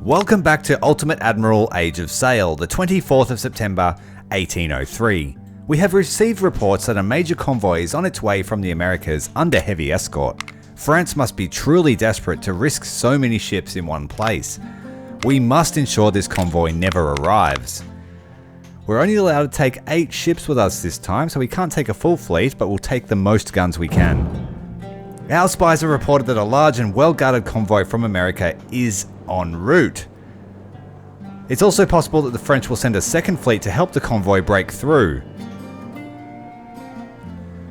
Welcome back to Ultimate Admiral Age of Sail, the 24th of September 1803. We have received reports that a major convoy is on its way from the Americas under heavy escort. France must be truly desperate to risk so many ships in one place. We must ensure this convoy never arrives. We're only allowed to take 8 ships with us this time, so we can't take a full fleet, but we'll take the most guns we can. Our spies have reported that a large and well-guarded convoy from America is en route. It's also possible that the French will send a second fleet to help the convoy break through.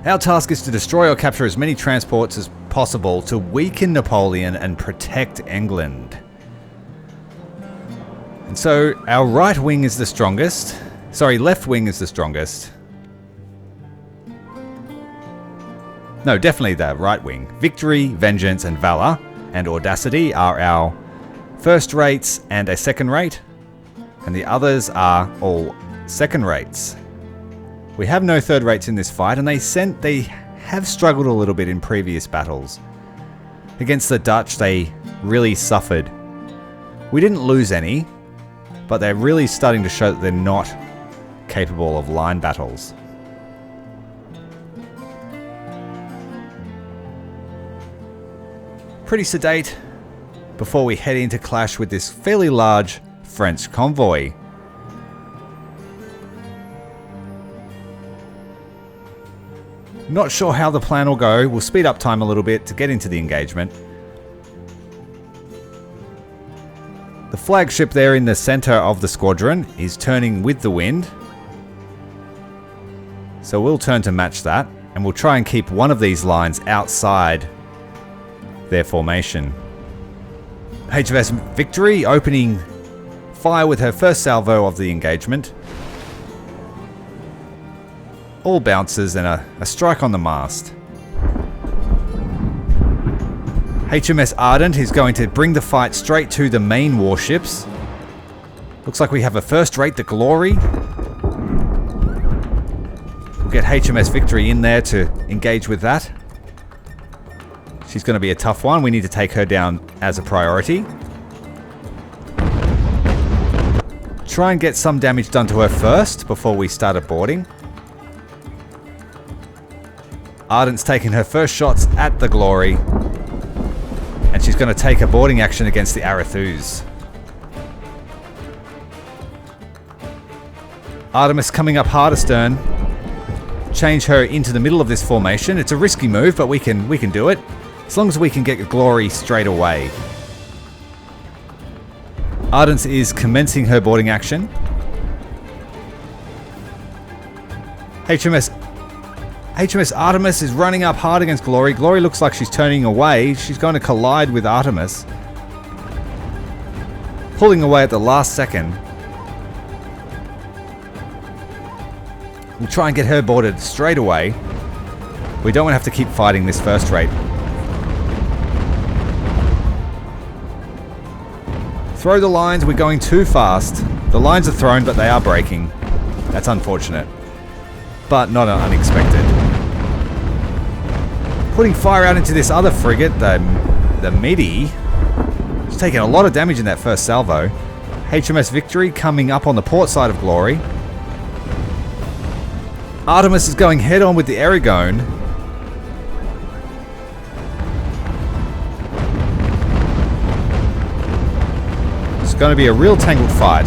Our task is to destroy or capture as many transports as possible to weaken Napoleon and protect England. And so our right wing is the strongest. Sorry, left wing is the strongest. No, definitely the right wing. Victory, Vengeance, and Valor, and Audacity are our first rates and a second rate. And the others are all second rates. We have no third rates in this fight, and they have struggled a little bit in previous battles. Against the Dutch, they really suffered. We didn't lose any, but they're really starting to show that they're not capable of line battles. Pretty sedate before we head into clash with this fairly large French convoy. Not sure how the plan will go. We'll speed up time a little bit to get into the engagement. The flagship there in the center of the squadron is turning with the wind. So we'll turn to match that, and we'll try and keep one of these lines outside their formation. HMS Victory opening fire with her first salvo of the engagement. All bounces and a strike on the mast. HMS Ardent is going to bring the fight straight to the main warships. Looks like we have a first rate, the Glory. We'll get HMS Victory in there to engage with that. She's going to be a tough one. We need to take her down as a priority. Try and get some damage done to her first before we start boarding. Ardent's taking her first shots at the Glory. And she's going to take a boarding action against the Arathus. Artemis coming up hard astern. Change her into the middle of this formation. It's a risky move, but we can do it. As long as we can get Glory straight away. Ardent is commencing her boarding action. HMS Artemis is running up hard against Glory. Glory looks like she's turning away. She's going to collide with Artemis. Pulling away at the last second. We'll try and get her boarded straight away. We don't want to have to keep fighting this first rate. Throw the lines, we're going too fast. The lines are thrown, but they are breaking. That's unfortunate. But not unexpected. Putting fire out into this other frigate, the Midi. It's taking a lot of damage in that first salvo. HMS Victory coming up on the port side of Glory. Artemis is going head on with the Aragon. It's going to be a real tangled fight.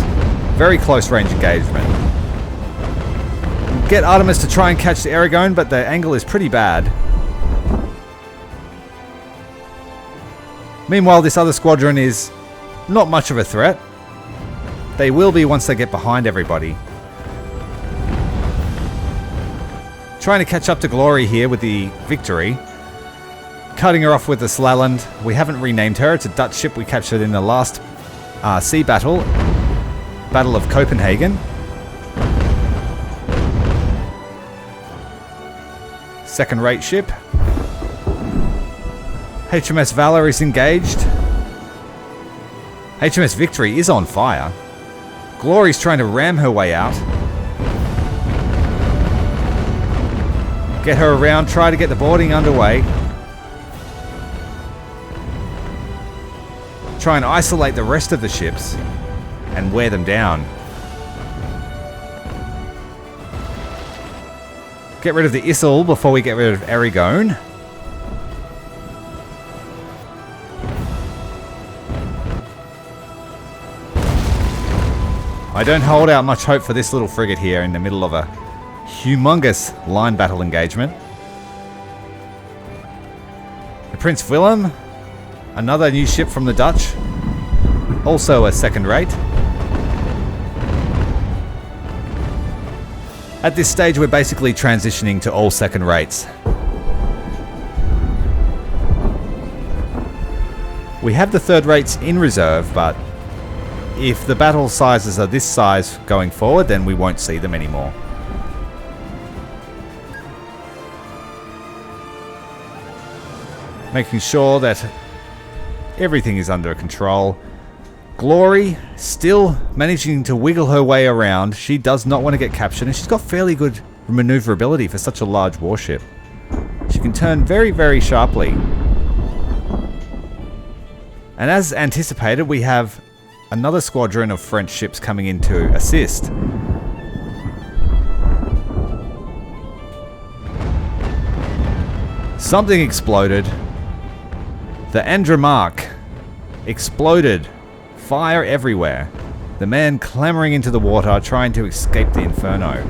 Very close range engagement. Get Artemis to try and catch the Aragon, but the angle is pretty bad. Meanwhile, this other squadron is not much of a threat. They will be once they get behind everybody. Trying to catch up to Glory here with the Victory. Cutting her off with the Slaland. We haven't renamed her. It's a Dutch ship we captured in the last sea battle. Battle of Copenhagen. Second rate ship. HMS Valor is engaged. HMS Victory is on fire. Glory's trying to ram her way out. Get her around, try to get the boarding underway. try and isolate the rest of the ships and wear them down. Get rid of the Issel before we get rid of Erigone. I don't hold out much hope for this little frigate here in the middle of a humongous line battle engagement. The Prince Willem, another new ship from the Dutch, also a second rate. At this stage, we're basically transitioning to all second rates. We have the third rates in reserve, but if the battle sizes are this size going forward, then we won't see them anymore. Making sure that everything is under control. Glory still managing to wiggle her way around. She does not want to get captured, and she's got fairly good maneuverability for such a large warship. She can turn very, very sharply. And as anticipated, we have another squadron of French ships coming in to assist. Something exploded. The Andromark exploded. Fire everywhere. The man clambering into the water, trying to escape the inferno.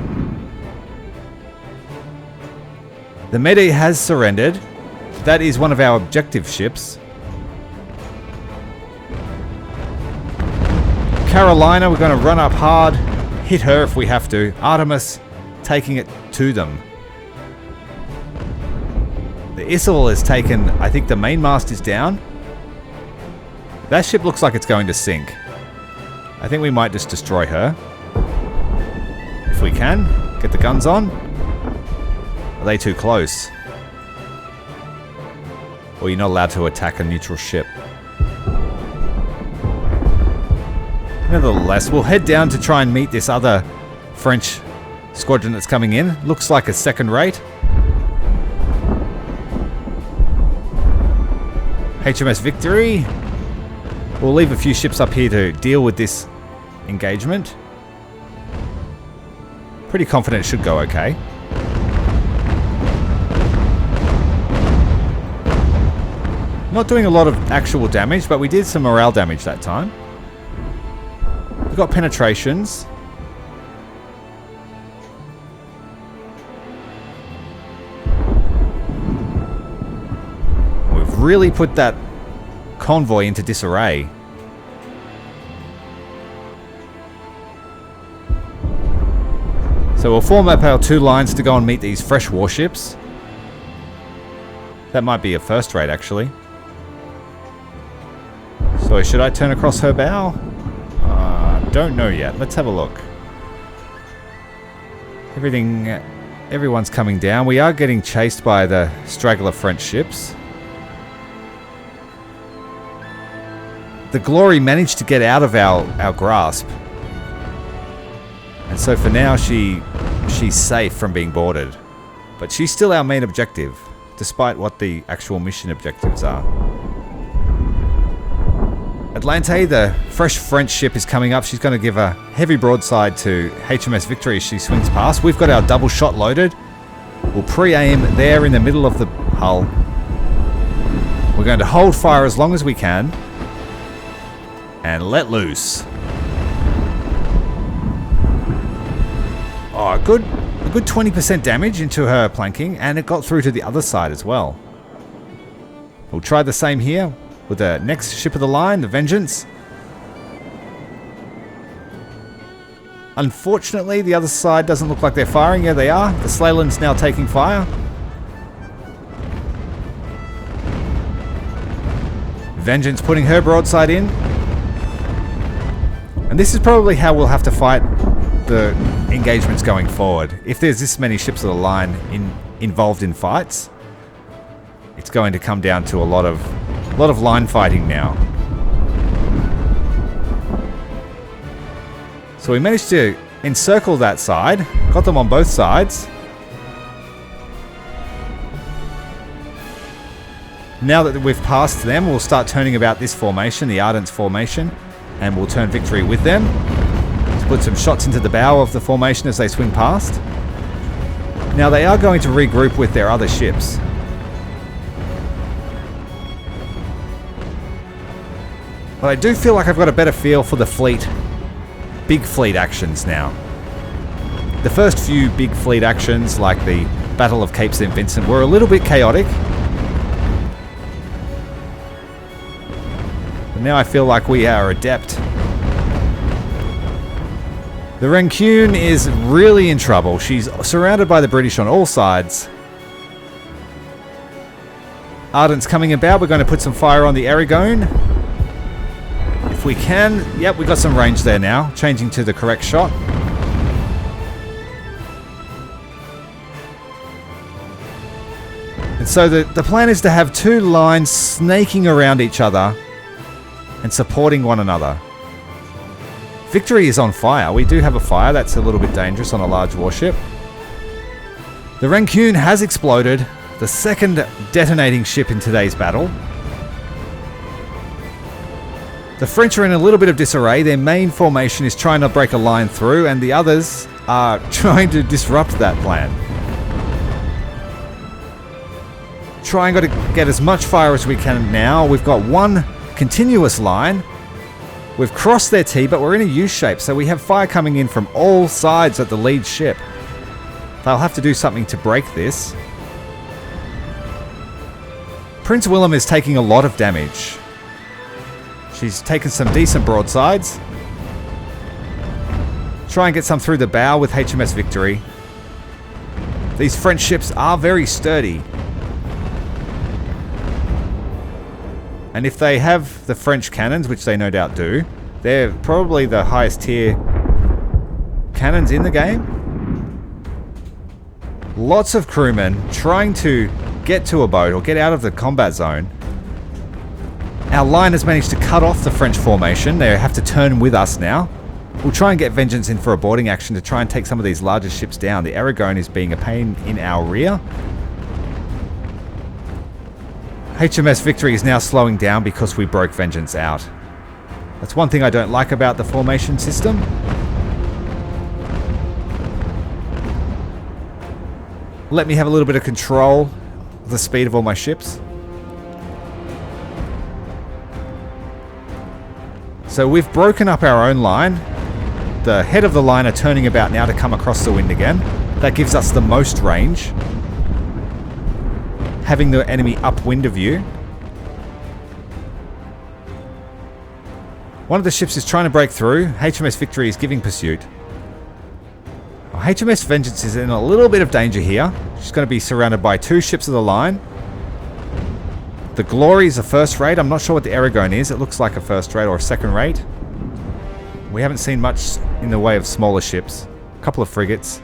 The Mede has surrendered. That is one of our objective ships. Carolina, we're going to run up hard, hit her if we have to. Artemis taking it to them. The Issel has taken, I think the mainmast is down. That ship looks like it's going to sink. I think we might just destroy her. If we can. Get the guns on. Are they too close? Or you're not allowed to attack a neutral ship. Nevertheless, we'll head down to try and meet this other French squadron that's coming in. Looks like a second rate. HMS Victory. We'll leave a few ships up here to deal with this engagement. Pretty confident it should go okay. Not doing a lot of actual damage, but we did some morale damage that time. We've got penetrations. We've really put that convoy into disarray. So we'll form up our two lines to go and meet these fresh warships. That might be a first rate, actually. So should I turn across her bow? Don't know yet. Let's have a look. Everyone's coming down. We are getting chased by the straggler French ships. The Glory managed to get out of our grasp. And so for now, she's safe from being boarded. But she's still our main objective, despite what the actual mission objectives are. Atlante, the fresh French ship, is coming up. She's going to give a heavy broadside to HMS Victory as she swings past. We've got our double shot loaded. We'll pre-aim there in the middle of the hull. We're going to hold fire as long as we can. And let loose. Oh, a good 20% damage into her planking, and it got through to the other side as well. We'll try the same here with the next ship of the line, the Vengeance. Unfortunately, the other side doesn't look like they're firing. Yeah, they are. The Slayland's now taking fire. Vengeance putting her broadside in. And this is probably how we'll have to fight the engagements going forward. If there's this many ships of the line involved in fights, it's going to come down to a lot of line fighting now. So we managed to encircle that side, got them on both sides. Now that we've passed them, we'll start turning about this formation, the Ardent's formation, and we'll turn Victory with them to put some shots into the bow of the formation as they swing past. Now they are going to regroup with their other ships. But I do feel like I've got a better feel for the fleet, big fleet actions now. The first few big fleet actions, like the Battle of Cape St. Vincent, were a little bit chaotic. But now I feel like we are adept. The Rancune is really in trouble. She's surrounded by the British on all sides. Ardent's coming about. We're going to put some fire on the Aragon. If we can. Yep, we got some range there now. Changing to the correct shot. And so the plan is to have two lines snaking around each other and supporting one another. Victory is on fire. We do have a fire. That's a little bit dangerous on a large warship. The Rancune has exploded. The second detonating ship in today's battle. The French are in a little bit of disarray. Their main formation is trying to break a line through, and the others are trying to disrupt that plan. Trying to get as much fire as we can now. We've got one continuous line. We've crossed their T, but we're in a U shape, so we have fire coming in from all sides at the lead ship. They'll have to do something to break this. Prince Willem is taking a lot of damage. She's taken some decent broadsides. Try and get some through the bow with HMS Victory. These French ships are very sturdy. And if they have the French cannons, which they no doubt do, they're probably the highest tier cannons in the game. Lots of crewmen trying to get to a boat or get out of the combat zone. Our line has managed to cut off the French formation. They have to turn with us now. We'll try and get Vengeance in for a boarding action to try and take some of these larger ships down. The Aragon is being a pain in our rear. HMS Victory is now slowing down because we broke Vengeance out. That's one thing I don't like about the formation system. Let me have a little bit of control of the speed of all my ships. So we've broken up our own line. The head of the line are turning about now to come across the wind again. That gives us the most range. Having the enemy upwind of you. One of the ships is trying to break through. HMS Victory is giving pursuit. HMS Vengeance is in a little bit of danger here. She's going to be surrounded by two ships of the line. The Glory is a first rate. I'm not sure what the Aragon is. It looks like a first rate or a second rate. We haven't seen much in the way of smaller ships. A couple of frigates.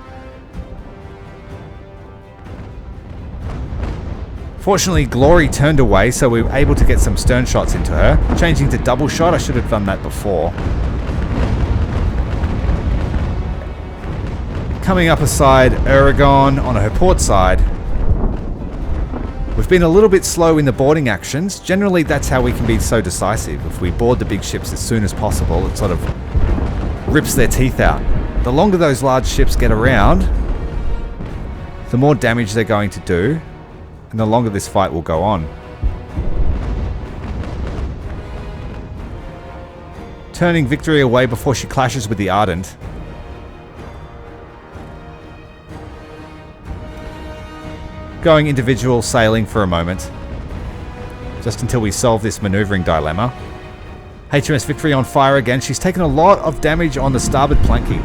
Fortunately, Glory turned away, so we were able to get some stern shots into her. Changing to double shot, I should have done that before. Coming up aside Aragon on her port side. We've been a little bit slow in the boarding actions. Generally, that's how we can be so decisive. If we board the big ships as soon as possible, it sort of rips their teeth out. The longer those large ships get around, the more damage they're going to do. And the longer this fight will go on. Turning Victory away before she clashes with the Ardent. Going individual sailing for a moment. Just until we solve this maneuvering dilemma. HMS Victory on fire again. She's taken a lot of damage on the starboard planking.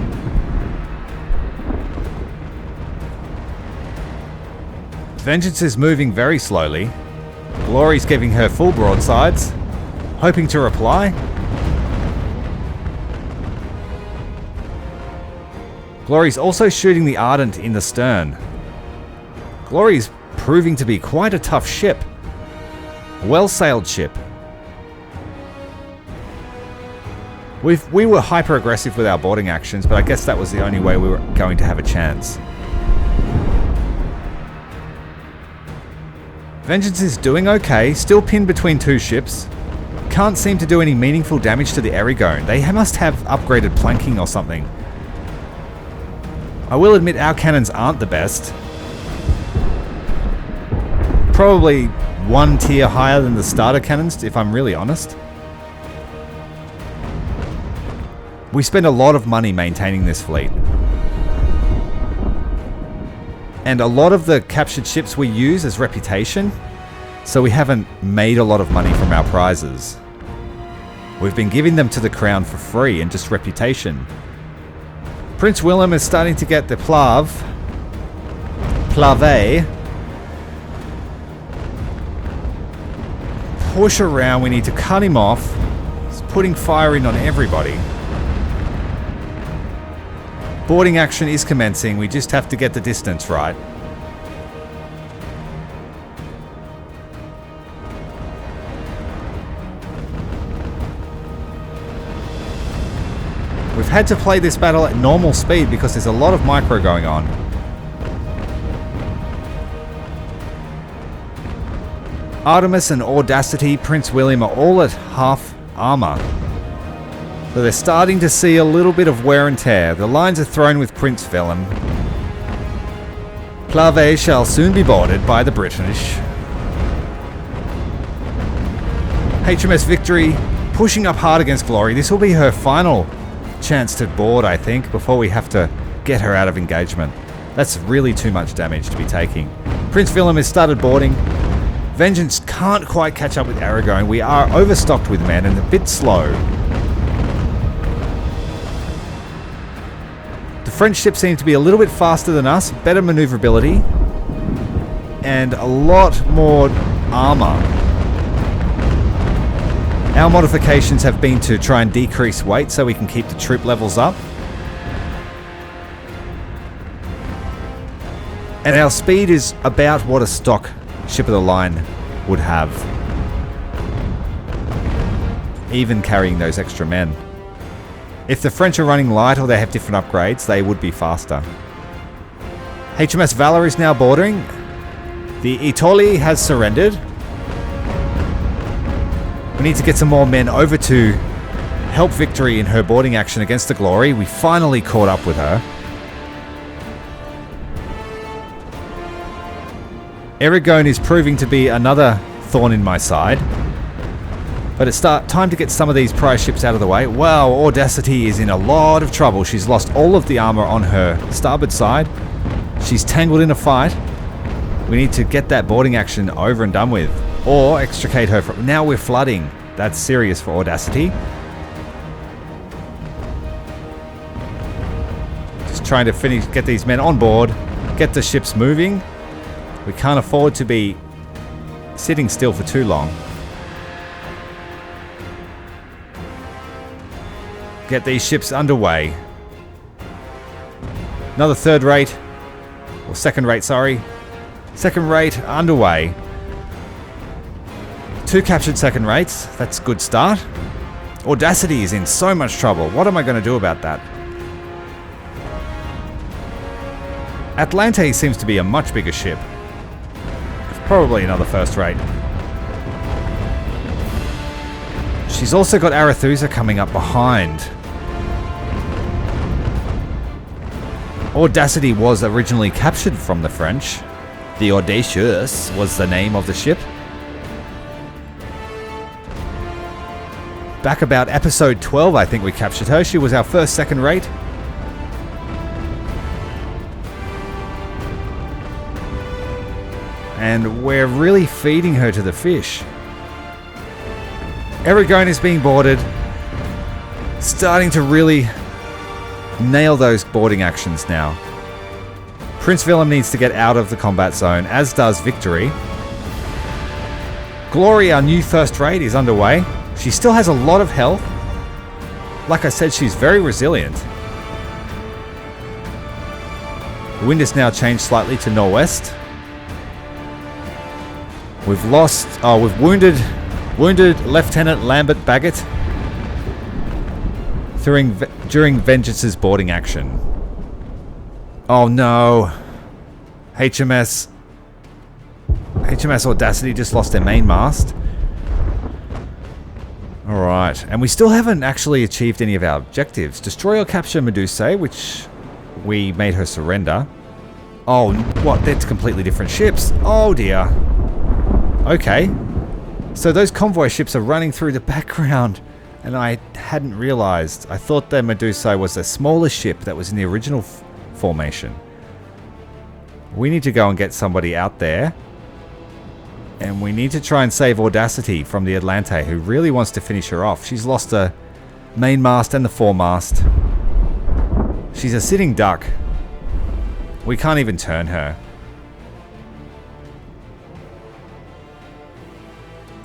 Vengeance is moving very slowly. Glory's giving her full broadsides, hoping to reply. Glory's also shooting the Ardent in the stern. Glory's proving to be quite a tough ship. Well-sailed ship. We were hyper-aggressive with our boarding actions, but I guess that was the only way we were going to have a chance. Vengeance is doing okay, still pinned between two ships. Can't seem to do any meaningful damage to the Erigone. They must have upgraded planking or something. I will admit our cannons aren't the best. Probably one tier higher than the starter cannons, if I'm really honest. We spend a lot of money maintaining this fleet. And a lot of the captured ships we use as reputation, so we haven't made a lot of money from our prizes. We've been giving them to the crown for free and just reputation. Prince Willem is starting to get the plave. Push around, we need to cut him off. He's putting fire in on everybody. Boarding action is commencing, we just have to get the distance right. We've had to play this battle at normal speed because there's a lot of micro going on. Artemis and Audacity, Prince William are all at half armor. So they're starting to see a little bit of wear and tear. The lines are thrown with Prince Willem. Plave shall soon be boarded by the British. HMS Victory pushing up hard against Glory. This will be her final chance to board, I think, before we have to get her out of engagement. That's really too much damage to be taking. Prince Willem has started boarding. Vengeance can't quite catch up with Aragorn. We are overstocked with men and a bit slow. The French ships seem to be a little bit faster than us, better maneuverability, and a lot more armor. Our modifications have been to try and decrease weight so we can keep the troop levels up. And our speed is about what a stock ship of the line would have, even carrying those extra men. If the French are running light or they have different upgrades, they would be faster. HMS Valor is now boarding. The Itoli has surrendered. We need to get some more men over to help Victory in her boarding action against the Glory. We finally caught up with her. Erigone is proving to be another thorn in my side. But it's time to get some of these prize ships out of the way. Wow, Audacity is in a lot of trouble. She's lost all of the armor on her starboard side. She's tangled in a fight. We need to get that boarding action over and done with. Or extricate her from... Now we're flooding. That's serious for Audacity. Just trying to get these men on board. Get the ships moving. We can't afford to be sitting still for too long. Get these ships underway. Another third rate. Or second rate, sorry. Second rate underway. 2 captured second rates. That's a good start. Audacity is in so much trouble. What am I going to do about that? Atlante seems to be a much bigger ship. Probably another first rate. She's also got Arethusa coming up behind. Audacity was originally captured from the French. The Audacious was the name of the ship. Back about episode 12, I think we captured her. She was our first second rate. And we're really feeding her to the fish. Erigone is being boarded. Starting to really nail those boarding actions now. Prince Willem needs to get out of the combat zone, as does Victory. Glory, our new first rate, is underway. She still has a lot of health. Like I said, she's very resilient. The wind has now changed slightly to northwest. We've wounded Lieutenant Lambert Baggett during Vengeance's boarding action. Oh no. HMS HMS Audacity just lost their main mast. Alright, and we still haven't actually achieved any of our objectives. Destroy or capture Medusae, which we made her surrender. Oh, what? They're completely different ships. Oh dear. Okay. So those convoy ships are running through the background, and I hadn't realized. I thought the Medusae was a smaller ship that was in the original formation. We need to go and get somebody out there. And we need to try and save Audacity from the Atlante, who really wants to finish her off. She's lost the main mast and the foremast. She's a sitting duck. We can't even turn her.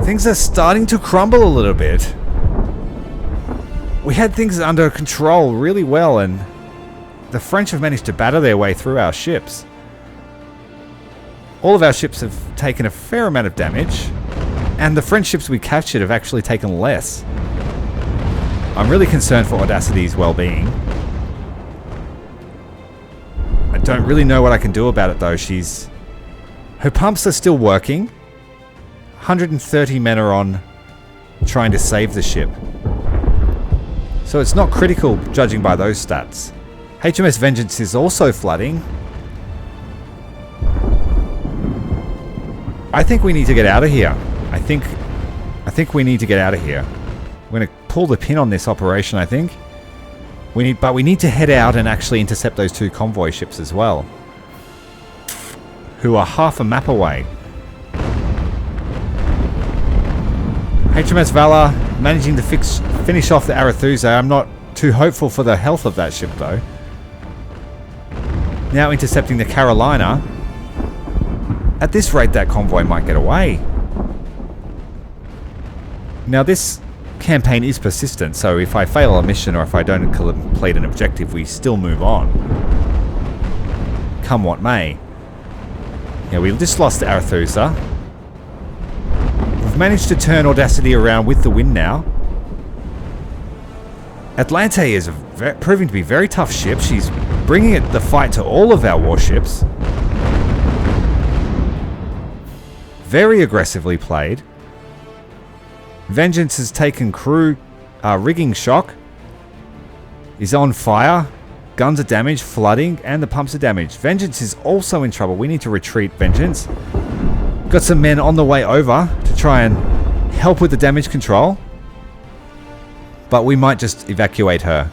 Things are starting to crumble a little bit. We had things under control really well, and the French have managed to batter their way through our ships. All of our ships have taken a fair amount of damage, and the French ships we captured have actually taken less. I'm really concerned for Audacity's well-being. I don't really know what I can do about it though. Her pumps are still working. 130 men are on trying to save the ship. So it's not critical judging by those stats. HMS Vengeance is also flooding. I think we need to get out of here. I think we need to get out of here. We're going to pull the pin on this operation, I think. But we need to head out and actually intercept those two convoy ships as well, who are half a map away. HMS Valor managing to finish off the Arethusa. I'm not too hopeful for the health of that ship though. Now intercepting the Carolina. At this rate, that convoy might get away. Now this campaign is persistent, so if I fail a mission or if I don't complete an objective, we still move on. Come what may. Yeah, we just lost Arethusa. We've managed to turn Audacity around with the wind now. Atlante is proving to be a very tough ship. She's bringing the fight to all of our warships. Very aggressively played. Vengeance has taken crew rigging shock. Is on fire. Guns are damaged, flooding, and the pumps are damaged. Vengeance is also in trouble. We need to retreat, Vengeance. Got some men on the way over to try and help with the damage control. But we might just evacuate her.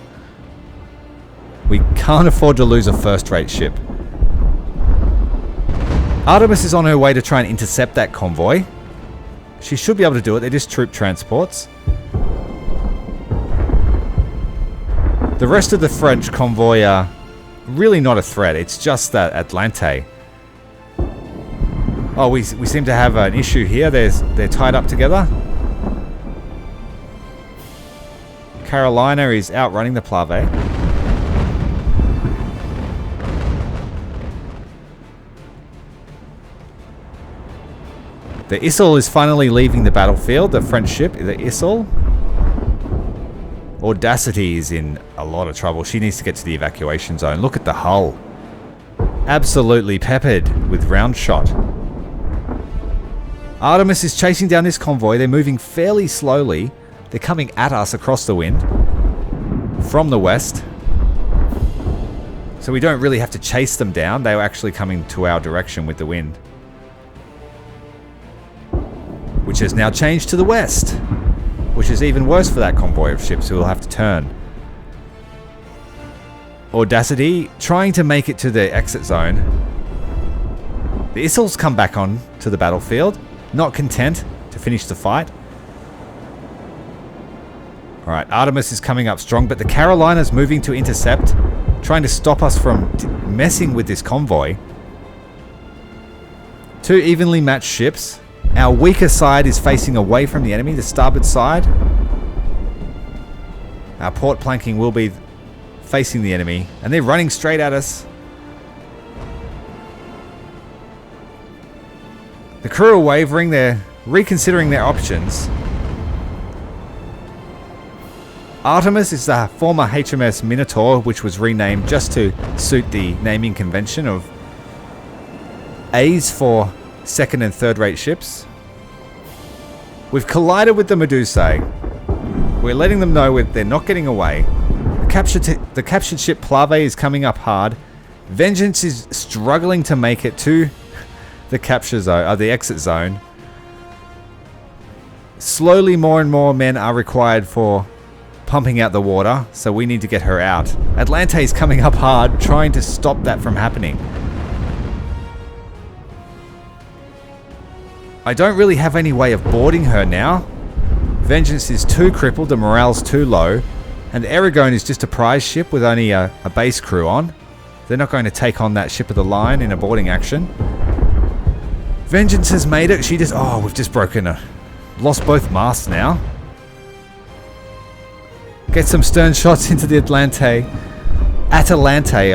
We can't afford to lose a first-rate ship. Artemis is on her way to try and intercept that convoy. She should be able to do it. They're just troop transports. The rest of the French convoy are really not a threat. It's just that Atlante. Oh, we seem to have an issue here. They're tied up together. Carolina is outrunning the Plave. The Issel is finally leaving the battlefield, the French ship, the Issel. Audacity is in a lot of trouble. She needs to get to the evacuation zone. Look at the hull. Absolutely peppered with round shot. Artemis is chasing down this convoy. They're moving fairly slowly. They're coming at us across the wind from the west. So we don't really have to chase them down. They were actually coming to our direction with the wind, which has now changed to the west, which is even worse for that convoy of ships who will have to turn. Audacity trying to make it to the exit zone. The Issel's come back on to the battlefield, not content to finish the fight. Alright, Artemis is coming up strong, but the Carolina's moving to intercept, trying to stop us from messing with this convoy. Two evenly matched ships. Our weaker side is facing away from the enemy, the starboard side. Our port planking will be facing the enemy, and they're running straight at us. The crew are wavering, they're reconsidering their options. Artemis is the former HMS Minotaur, which was renamed just to suit the naming convention of A's for second and third rate ships. We've collided with the Medusae. We're letting them know they're not getting away. The captured ship Plave is coming up hard. Vengeance is struggling to make it to the capture zone, the exit zone. Slowly, more and more men are required for pumping out the water, so we need to get her out. Atlante is coming up hard, trying to stop that from happening. I don't really have any way of boarding her now. Vengeance is too crippled, the morale's too low, and Aragon is just a prize ship with only a base crew on. They're not going to take on that ship of the line in a boarding action. Vengeance has made it. She just... Oh, we've just lost both masts now. Get some stern shots into the Atalante,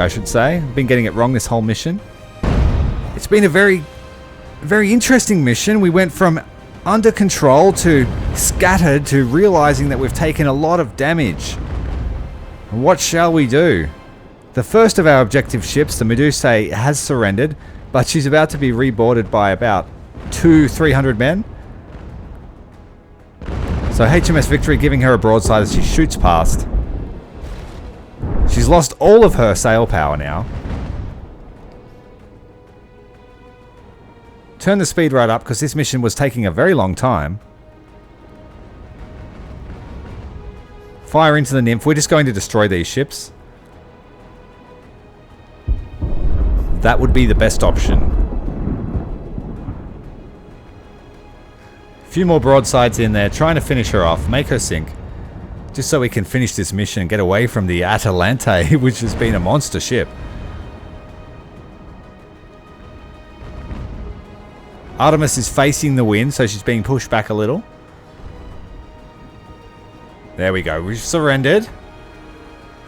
I should say. I've been getting it wrong this whole mission. It's been a very interesting mission. We went from under control to scattered to realizing that we've taken a lot of damage. And what shall we do? The first of our objective ships, the Medusae, has surrendered, but she's about to be reboarded by about 200-300 men. So HMS Victory giving her a broadside as she shoots past. She's lost all of her sail power now. Turn the speed right up because this mission was taking a very long time. Fire into the Nymph. We're just going to destroy these ships. That would be the best option. A few more broadsides in there, trying to finish her off, make her sink. Just so we can finish this mission and get away from the Atalante, which has been a monster ship. Artemis is facing the wind, so she's being pushed back a little. There we go. We've surrendered.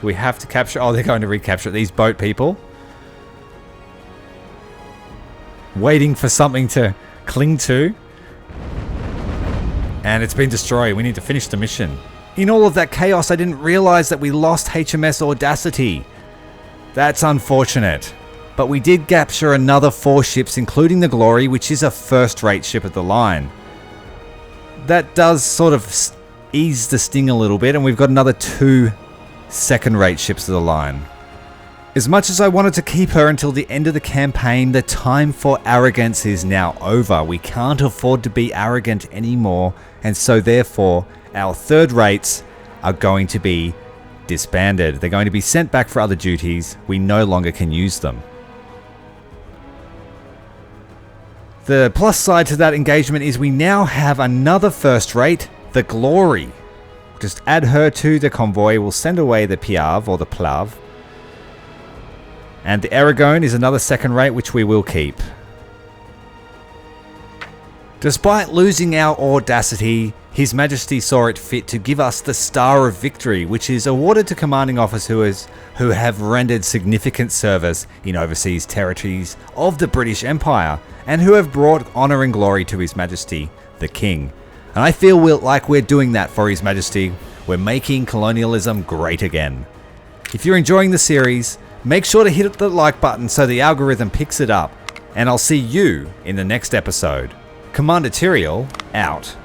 We have to capture... Oh, they're going to recapture these boat people. Waiting for something to cling to. And it's been destroyed. We need to finish the mission. In all of that chaos, I didn't realize that we lost HMS Audacity. That's unfortunate. But we did capture another 4 ships, including the Glory, which is a first-rate ship of the line. That does sort of ease the sting a little bit, and we've got another 2 second-rate ships of the line. As much as I wanted to keep her until the end of the campaign, the time for arrogance is now over. We can't afford to be arrogant anymore, and so therefore, our third rates are going to be disbanded. They're going to be sent back for other duties. We no longer can use them. The plus side to that engagement is we now have another first rate, the Glory. Just add her to the convoy. We'll send away the Piave or the Plave. And the Aragon is another second rate, which we will keep. Despite losing our Audacity, His Majesty saw it fit to give us the Star of Victory, which is awarded to commanding officers who have rendered significant service in overseas territories of the British Empire and who have brought honour and glory to His Majesty, the King. And I feel like we're doing that for His Majesty. We're making colonialism great again. If you're enjoying the series, make sure to hit the like button so the algorithm picks it up. And I'll see you in the next episode. Commander Tyrael, out.